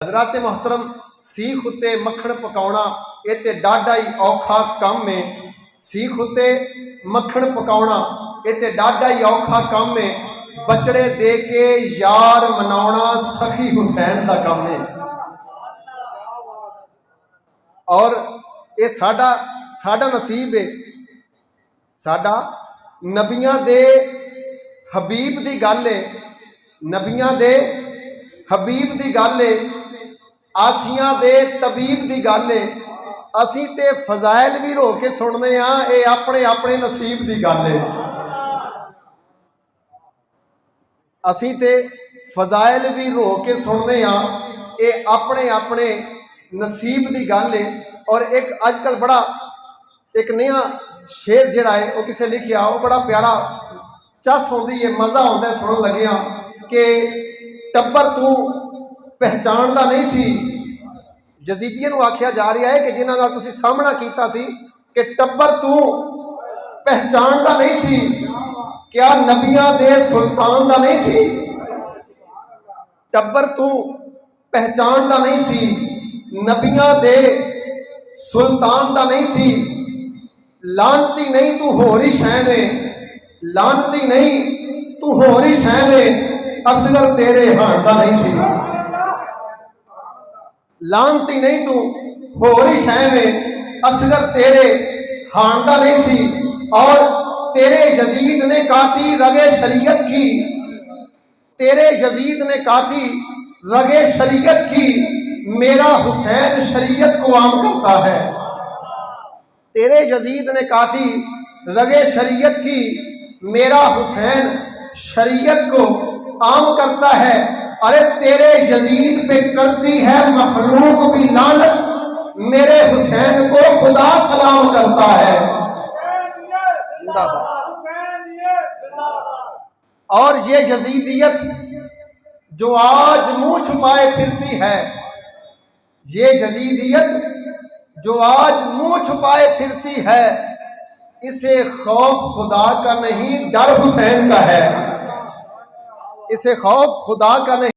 हजरत मोहतरम सीख उत्ते मक्खण पकाउणा ये ते डाढा ही औखा काम है। सीख उत्ते मक्खण पकाउणा ये ते डाढा ही औखा काम है। बचड़े दे के यार मनाउणा सखी हुसैन का काम है। और ये साडा साडा नसीब है। साडा नबियां दे हबीब दी गल है। नबियां दे हबीब दी गल है। आसियां दे तबीब दी गल है। असी ते फजाइल भी रो के सुनने हाँ, ये अपने अपने नसीब दी गल है। असी ते फजाइल भी रो के सुनने हाँ, ये अपने अपने नसीब दी गल है। और एक अजकल बड़ा एक नया शेर जिहड़ा है वो किसे लिखिया, वो बड़ा प्यारा चस होंदी है, मज़ा आता है सुन लगिया कि टब्बर तू पहचानदा नहीं सी। यजीदियों को आख्या जा रहा है कि जिन्हां नाल तुसीं सामना कीता सी कि टब्बर तू पहचानदा नहीं सी, क्या नबियां दे सुल्तान दा नहीं सी? टब्बर तू पहचानदा नहीं सी, नबियां दे सुल्तान दा नहीं सी। लानती नहीं तू होरी शह में, लानती नहीं तू होरी शह में, असगर तेरे हान दा नहीं सी। लानती नहीं तू होरी शह में, असगर तेरे हान दा नहीं सी। और तेरे यजीद ने काटी रगे शरीयत की, तेरे यजीद ने काटी रगे शरीयत की, मेरा हुसैन शरीयत को आम करता है। तेरे यजीद ने काटी रगे शरीयत की, मेरा हुसैन शरीयत को आम करता है। अरे तेरे यजीद पे करती है मखलूक भी लानत, मेरे हुसैन को खुदा सलाम करता है। और ये यजीदियत जो आज मुंह छुपाए फिरती है, ये यजीदियत जो आज मुंह छुपाए फिरती है, इसे खौफ खुदा का नहीं डर हुसैन का है। इसे खौफ खुदा का नहीं